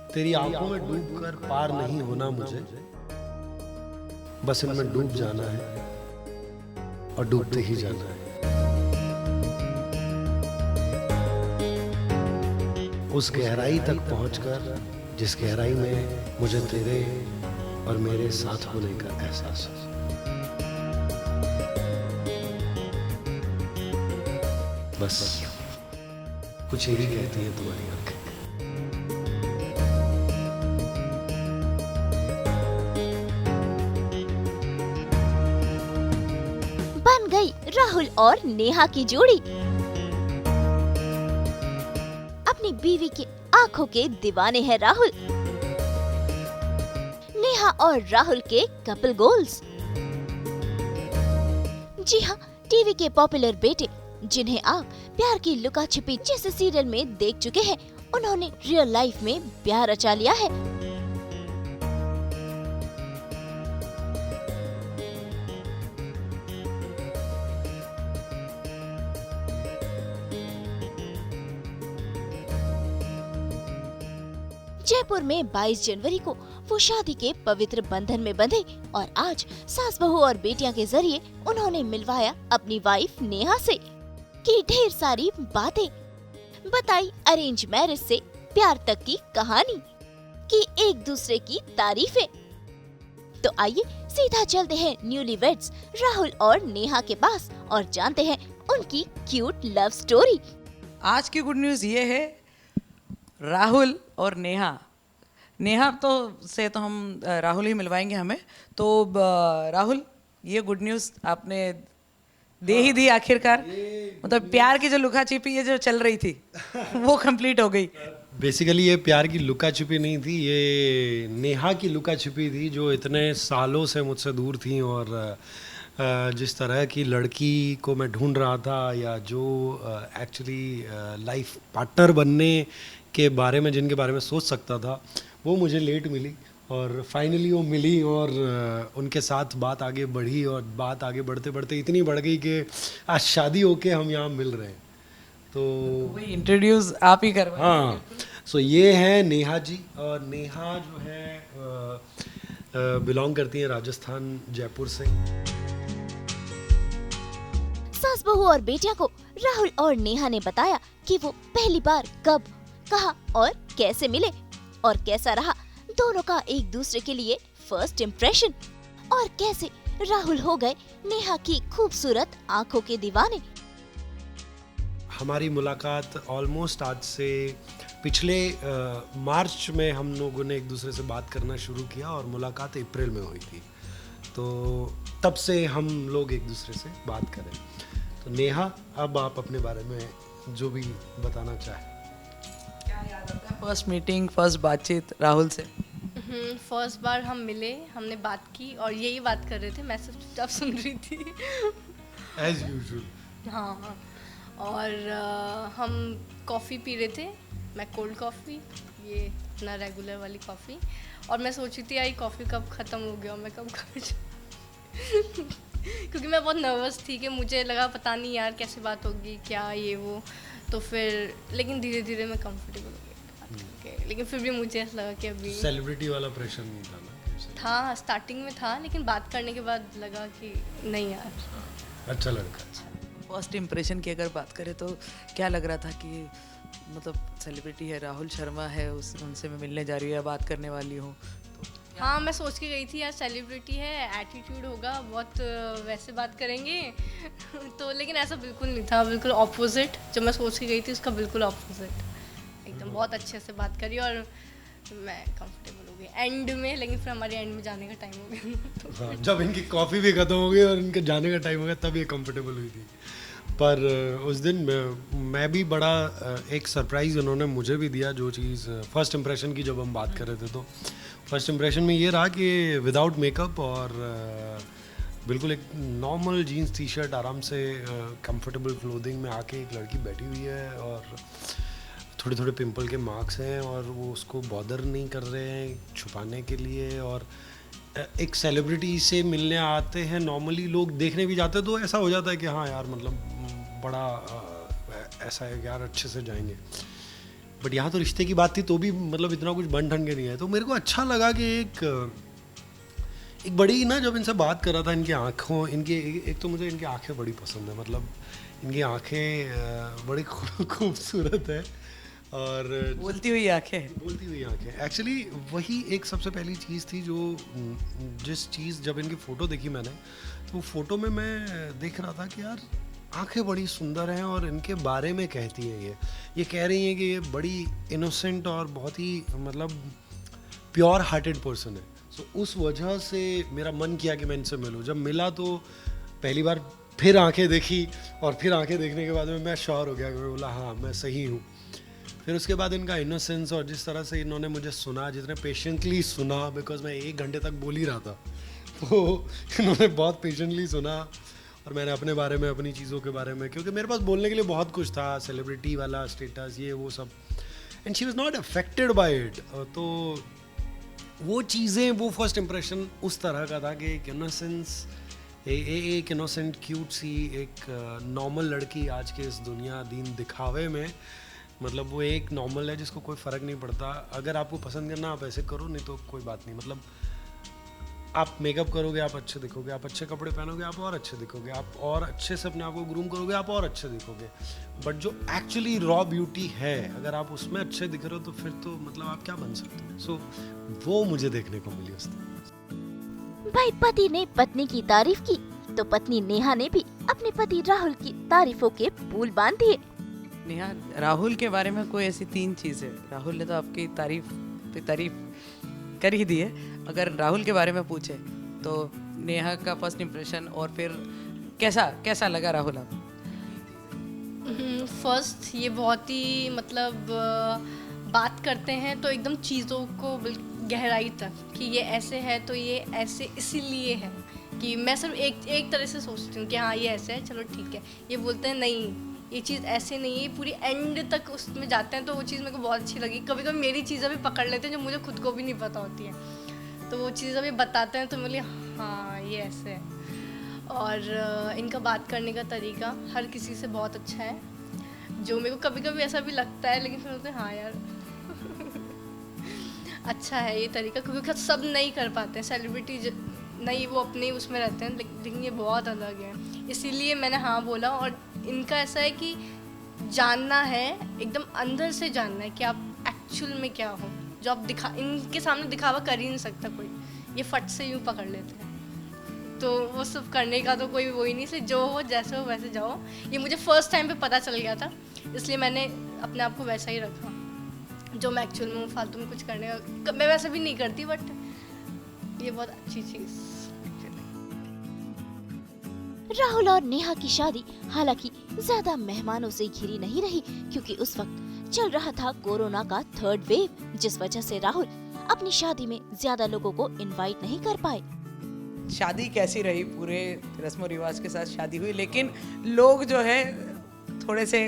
तेरी आंखों में डूब कर पार नहीं होना मुझे, बस इनमें डूब जाना है और डूबते ही जाना है। उस गहराई तक पहुंचकर जिस गहराई में मुझे तेरे और मेरे साथ होने का एहसास हो। बस कुछ यही कहती है तुम्हारी आंखें। बन गई राहुल और नेहा की जोड़ी। अपनी बीवी की आंखों के दीवाने हैं राहुल। नेहा और राहुल के कपल गोल्स। जी हाँ, टीवी के पॉपुलर बेटे जिन्हें आप प्यार की लुका छिपी जैसे सीरियल में देख चुके हैं, उन्होंने रियल लाइफ में प्यार रचा लिया है। जयपुर में 22 जनवरी को वो शादी के पवित्र बंधन में बंधे और आज सास बहू और बेटियां के जरिए उन्होंने मिलवाया अपनी वाइफ नेहा से, की ढेर सारी बातें, बताई अरेंज मैरिज से प्यार तक की कहानी, की एक दूसरे की तारीफें। तो आइए सीधा चलते हैं न्यूलीवेड्स राहुल और नेहा के पास और जानते हैं उनकी क्यूट लव स्टोरी। आज की गुड न्यूज़ ये है, राहुल और नेहा तो हम राहुल ही मिलवाएंगे हमें। तो राहुल, ये गुड न्यूज़ आपने दे ही दी आखिरकार। मतलब प्यार की जो लुका छिपी ये जो चल रही थी वो कंप्लीट हो गई। बेसिकली ये प्यार की लुका छिपी नहीं थी, ये नेहा की लुका छिपी थी जो इतने सालों से मुझसे दूर थी और जिस तरह की लड़की को मैं ढूंढ रहा था या जो एक्चुअली लाइफ पार्टनर बनने के बारे में जिनके बारे में सोच सकता था, वो मुझे लेट मिली और फाइनली वो मिली और उनके साथ बात आगे बढ़ी और बात आगे बढ़ते बढ़ते इतनी बढ़ गई कि आज शादी होके हम यहाँ मिल रहे हैं। तो वही इंट्रोड्यूस आप ही करवाएं। हाँ, सो ये है नेहा जी। और नेहा जो है बिलोंग करती है राजस्थान, जयपुर से। सास बहू और बेटियां को राहुल और नेहा ने बताया कि वो पहली बार कब, कहाँ और कैसे मिले और कैसा रहा दोनों का एक दूसरे के लिए फर्स्ट इम्प्रेशन, और कैसे राहुल हो गए नेहा की खूबसूरत आंखों के दीवाने। हमारी मुलाकात ऑलमोस्ट आज से पिछले मार्च में हम लोगों ने एक दूसरे से बात करना शुरू किया और मुलाकात अप्रैल में हुई थी। तो तब से हम लोग एक दूसरे से बात करें। तो नेहा, अब आप अपने बारे में जो भी बताना चाहें। क्या याद आता है फर्स्ट मीटिंग, फर्स्ट बातचीत राहुल से? फर्स्ट बार हम मिले, हमने बात की और यही बात कर रहे थे, मैं सिर्फ चुपचाप सुन रही थी। As usual. हाँ, और हम कॉफ़ी पी रहे थे, मैं कोल्ड कॉफ़ी, ये अपना रेगुलर वाली कॉफ़ी, और मैं सोची थी यार कॉफ़ी कब ख़त्म हो गया, मैं कब कर क्योंकि मैं बहुत नर्वस थी कि मुझे लगा पता नहीं यार कैसे बात होगी, क्या ये वो। तो फिर लेकिन धीरे धीरे मैं कंफर्टेबल हो गई बात करके, लेकिन फिर भी मुझे ऐसा लगा कि अभी सेलिब्रिटी वाला प्रेशर नहीं था ना? था, स्टार्टिंग में था, लेकिन बात करने के बाद लगा कि नहीं यार अच्छा लड़का। फर्स्ट इम्प्रेशन की अगर बात करें तो क्या लग रहा था कि मतलब सेलिब्रिटी है, राहुल शर्मा है, उनसे मैं मिलने जा रही हूँ या बात करने वाली हूँ? हाँ, मैं सोच के गई थी यार सेलिब्रिटी है, एटीट्यूड होगा, बहुत वैसे बात करेंगे तो लेकिन ऐसा बिल्कुल नहीं था, बिल्कुल ऑपोजिट। जो मैं सोच के गई थी उसका बिल्कुल ऑपोजिट, एकदम बहुत अच्छे से बात करी और मैं कंफर्टेबल हो गई एंड में। लेकिन फिर हमारे एंड में जाने का टाइम हो गया तो हाँ, जब इनकी कॉफ़ी भी ख़त्म हो गई और इनके जाने का टाइम हो गया तब ये कंफर्टेबल हुई थी। पर उस दिन मैं भी बड़ा एक सरप्राइज़ उन्होंने मुझे भी दिया। जो चीज़ फर्स्ट इम्प्रेशन की जब हम बात कर रहे थे तो फर्स्ट इम्प्रेशन में ये रहा कि विदाउट मेकअप और बिल्कुल एक नॉर्मल जीन्स टी शर्ट आराम से कंफर्टेबल क्लोथिंग में आके एक लड़की बैठी हुई है और थोड़े थोड़े पिंपल के मार्क्स हैं और वो उसको बॉदर नहीं कर रहे हैं छुपाने के लिए। और एक सेलिब्रिटी से मिलने आते हैं, नॉर्मली लोग देखने भी जाते हैं तो ऐसा हो जाता है कि हाँ यार मतलब बड़ा ऐसा है यार अच्छे से जाएंगे। बट यहाँ तो रिश्ते की बात थी तो भी मतलब इतना कुछ बन ठन के नहीं है। तो मेरे को अच्छा लगा कि एक बड़ी ना, जब इनसे बात कर रहा था, इनकी आँखों, इनकी एक तो मुझे इनकी आँखें बड़ी पसंद है, मतलब इनकी आँखें बड़ी खूबसूरत है और बोलती हुई आंखें। एक्चुअली वही एक सबसे पहली चीज़ थी जो जिस चीज़, जब इनकी फ़ोटो देखी मैंने, तो फ़ोटो में मैं देख रहा था कि यार आंखें बड़ी सुंदर हैं और इनके बारे में कहती हैं, ये कह रही हैं कि ये बड़ी इनोसेंट और बहुत ही मतलब प्योर हार्टेड पर्सन है। सो उस वजह से मेरा मन किया कि मैं इनसे मिलूं। जब मिला तो पहली बार फिर आंखें देखी और फिर आंखें देखने के बाद में मैं श्योर हो गया कि मैं बोला हाँ मैं सही हूँ। फिर उसके बाद इनका इनोसेंस और जिस तरह से इन्होंने मुझे सुना, जितने पेशेंटली सुना, बिकॉज मैं 1 घंटे तक बोल ही रहा था, तो इन्होंने बहुत पेशेंटली सुना और मैंने अपने बारे में, अपनी चीज़ों के बारे में, क्योंकि मेरे पास बोलने के लिए बहुत कुछ था, सेलिब्रिटी वाला स्टेटस, ये वो सब, and she was not affected by it. तो वो चीज़ें, वो फर्स्ट इम्प्रेशन उस तरह का था कि एक इनोसेंस, एक इनोसेंट क्यूट सी एक नॉर्मल लड़की आज के इस दुनिया दीन दिखावे में, मतलब वो एक नॉर्मल है जिसको कोई फ़र्क नहीं पड़ता। अगर आपको पसंद करना आप ऐसे करो, नहीं तो कोई बात नहीं। मतलब आप मेकअप करोगे आप अच्छे दिखोगे, आप अच्छे कपड़े पहनोगे आप और अच्छे दिखोगे, आप और अच्छे से अपने आप को ग्रूम करोगे आप और अच्छे दिखोगे। बट जो एक्चुअली रॉ ब्यूटी है, अगर आप उसमें अच्छे दिख रहे हो तो फिर तो मतलब आप क्या बन सकते हो। सो वो मुझे देखने को मिली उस दिन। भाई पति ने पत्नी की तारीफ की तो पत्नी नेहा ने भी अपने पति राहुल की तारीफों के पुल बांध दिए। नेहा, राहुल के बारे में कोई ऐसी 3 चीज़ें, राहुल ने तो आपकी तारीफ पे तारीफ कर ही दी है, अगर राहुल के बारे में पूछे तो नेहा का फर्स्ट इम्प्रेशन और फिर कैसा लगा राहुल आप? फर्स्ट ये बहुत ही मतलब बात करते हैं तो एकदम चीज़ों को गहराई तक कि ये ऐसे है तो ये ऐसे इसीलिए है, कि मैं सिर्फ एक तरह से सोचती हूँ कि हाँ ये ऐसे है चलो ठीक है। ये बोलते हैं नहीं ये चीज़ ऐसे नहीं है, पूरी एंड तक उसमें जाते हैं, तो वो चीज़ मेरे को बहुत अच्छी लगी। कभी कभी मेरी चीज़ें भी पकड़ लेते हैं जो मुझे खुद को भी नहीं पता होती है, तो वो चीज़ें भी बताते हैं तो मैं बोली हाँ ये ऐसे है। और इनका बात करने का तरीका हर किसी से बहुत अच्छा है, जो मेरे को कभी कभी ऐसा भी लगता है, लेकिन फिर बोलते हैं हाँ यार अच्छा है ये तरीका, क्योंकि सब नहीं कर पाते हैं, सेलिब्रिटी नहीं, वो अपने उसमें रहते हैं, लेकिन ये बहुत अलग है, इसीलिए मैंने हाँ बोला। और इनका ऐसा है कि जानना है, एकदम अंदर से जानना है कि आप एक्चुअल में क्या हो, जो आप इनके सामने दिखावा कर ही नहीं सकता कोई, ये फट से यूँ पकड़ लेते हैं, तो वो सब करने का तो कोई वो ही नहीं, से जो हो जैसे हो वैसे जाओ। ये मुझे फर्स्ट टाइम पे पता चल गया था, इसलिए मैंने अपने आप को वैसा ही रखा जो मैं एक्चुअल में फालतू में कुछ करने का, मैं वैसे भी नहीं करती, बट ये बहुत अच्छी चीज़। राहुल और नेहा की शादी हालांकि ज्यादा मेहमानों से घिरी नहीं रही, क्योंकि उस वक्त चल रहा था कोरोना का 3rd वेव, जिस वजह से राहुल अपनी शादी में ज्यादा लोगों को इनवाइट नहीं कर पाए। शादी कैसी रही? पूरे रस्म और रिवाज के साथ शादी हुई, लेकिन लोग जो है थोड़े से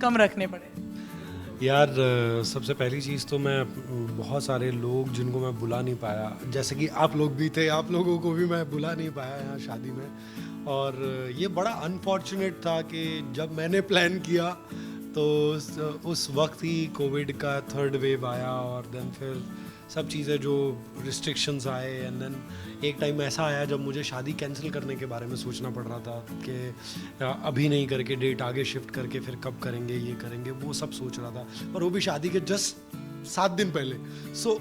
कम रखने पड़े। यार सबसे पहली चीज़ तो मैं बहुत सारे लोग जिनको मैं बुला नहीं पाया, जैसे कि आप लोग भी थे, आप लोगों को भी मैं बुला नहीं पाया यहाँ शादी में, और ये बड़ा अनफॉर्चुनेट था कि जब मैंने प्लान किया तो उस वक्त ही कोविड का 3rd वेव आया, और देन फिर सब चीज़ें जो रिस्ट्रिक्शंस आए, एंड देन एक टाइम ऐसा आया जब मुझे शादी कैंसिल करने के बारे में सोचना पड़ रहा था कि अभी नहीं करके डेट आगे शिफ्ट करके फिर कब करेंगे, ये करेंगे, वो सब सोच रहा था, और वो भी शादी के जस्ट 7 दिन पहले। सो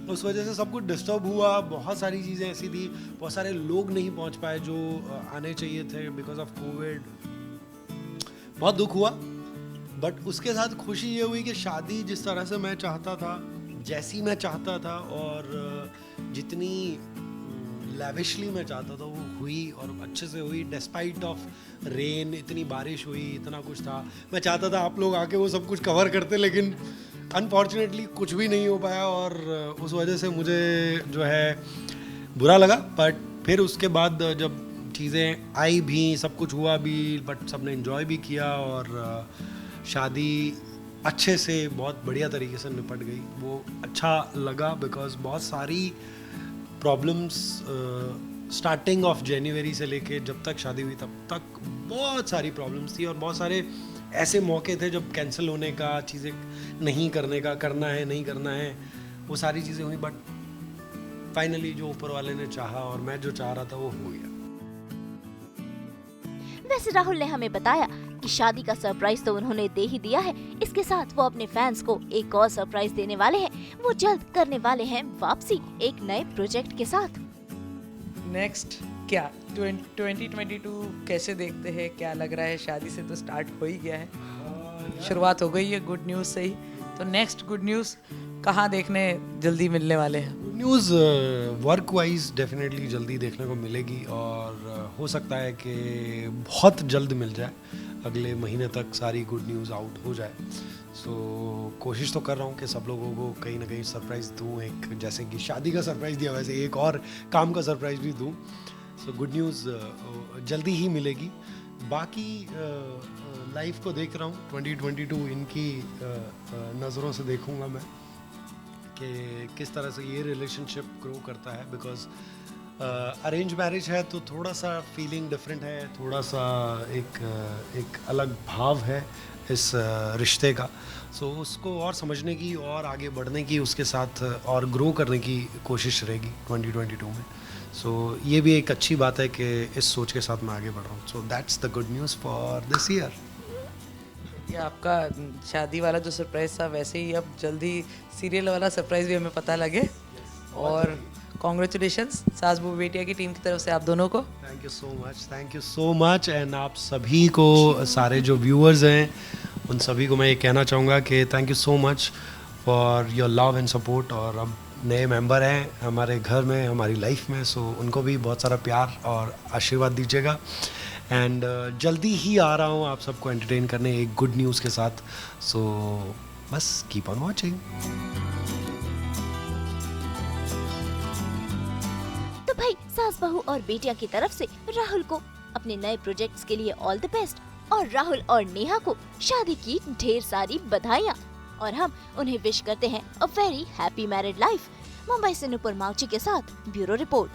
उस वजह से सब कुछ डिस्टर्ब हुआ, बहुत सारी चीज़ें ऐसी थी, बहुत सारे लोग नहीं पहुंच पाए जो आने चाहिए थे बिकॉज ऑफ कोविड। बहुत दुख हुआ, बट उसके साथ खुशी ये हुई कि शादी जिस तरह से मैं चाहता था, जैसी मैं चाहता था, और जितनी लैविशली मैं चाहता था वो हुई, और अच्छे से हुई, डिस्पाइट ऑफ रेन, इतनी बारिश हुई, इतना कुछ था। मैं चाहता था आप लोग आके वो सब कुछ कवर करते, लेकिन अनफॉर्चुनेटली कुछ भी नहीं हो पाया, और उस वजह से मुझे जो है बुरा लगा। बट फिर उसके बाद जब चीज़ें आई भी, सब कुछ हुआ भी, बट सबने एंजॉय भी किया, और शादी अच्छे से बहुत बढ़िया तरीके से निपट गई। वो अच्छा लगा बिकॉज बहुत सारी प्रॉब्लम्स स्टार्टिंग ऑफ जनवरी से लेके जब तक शादी हुई तब तक बहुत सारी प्रॉब्लम्स थी, और बहुत सारे ऐसे मौके थे जब कैंसिल होने का, चीज़ें नहीं करने का, करना है नहीं करना है, वो सारी चीज़ें हुई, बट फाइनली जो ऊपर वाले ने चाहा और मैं जो चाह रहा था वो हो गया। वैसे राहुल ने हमें बताया कि शादी का सरप्राइज तो उन्होंने दे ही दिया है, इसके साथ वो अपने फैंस को एक और सरप्राइज देने वाले हैं। वो जल्द करने वाले हैं वापसी एक नए प्रोजेक्ट के साथ। नेक्स्ट क्या 2022 कैसे देखते हैं, क्या लग रहा है? शादी से तो स्टार्ट हो ही गया है, शुरुआत हो गई है गुड न्यूज़ से ही, तो नेक्स्ट गुड न्यूज़ कहाँ देखने जल्दी मिलने वाले हैं? Good news work wise definitely जल्दी देखने को मिलेगी और हो सकता है कि बहुत जल्द मिल जाए, अगले महीने तक सारी गुड न्यूज़ आउट हो जाए। सो कोशिश तो कर रहा हूँ कि सब लोगों को कहीं ना कहीं सरप्राइज़ दूँ, एक जैसे कि शादी का सरप्राइज़ दिया वैसे एक और काम का सरप्राइज़ भी दूँ। सो गुड न्यूज़ जल्दी ही मिलेगी। बाकी लाइफ को देख रहा हूँ 2022 इनकी नज़रों से देखूँगा मैं कि किस तरह से ये रिलेशनशिप ग्रो करता है, बिकॉज अरेंज मैरिज है तो थोड़ा सा फीलिंग डिफरेंट है, थोड़ा सा एक अलग भाव है इस रिश्ते का। सो उसको और समझने की और आगे बढ़ने की, उसके साथ और ग्रो करने की कोशिश रहेगी 2022 में। सो ये भी एक अच्छी बात है कि इस सोच के साथ मैं आगे बढ़ रहा हूँ। So that's the good news for this year. ये आपका शादी वाला जो सरप्राइज था, वैसे ही अब जल्दी सीरियल वाला सरप्राइज भी हमें पता लगे। और कॉन्ग्रेचुलेशंस सास बहू बेटिया की टीम की तरफ से आप दोनों को। Thank you so much. And आप सभी को, सारे जो व्यूअर्स हैं उन सभी को मैं ये कहना चाहूँगा कि thank you so much for your love and support. और अब नए मेंबर हैं हमारे घर में, हमारी लाइफ में, सो उनको भी बहुत सारा प्यार और आशीर्वाद दीजिएगा। एंड जल्दी ही आ रहा हूँ आप सबको एंटरटेन करने एक गुड न्यूज़ के साथ। सो बस कीप ऑन वॉचिंग। तो भाई सास बहू और बेटिया की तरफ से राहुल को अपने नए प्रोजेक्ट्स के लिए ऑल द बेस्ट, और राहुल और नेहा को शादी की ढेर सारी बधाइयाँ। और हम उन्हें विश करते हैं a very happy married life. Mumbai से नुपुर माउची के साथ ब्यूरो रिपोर्ट।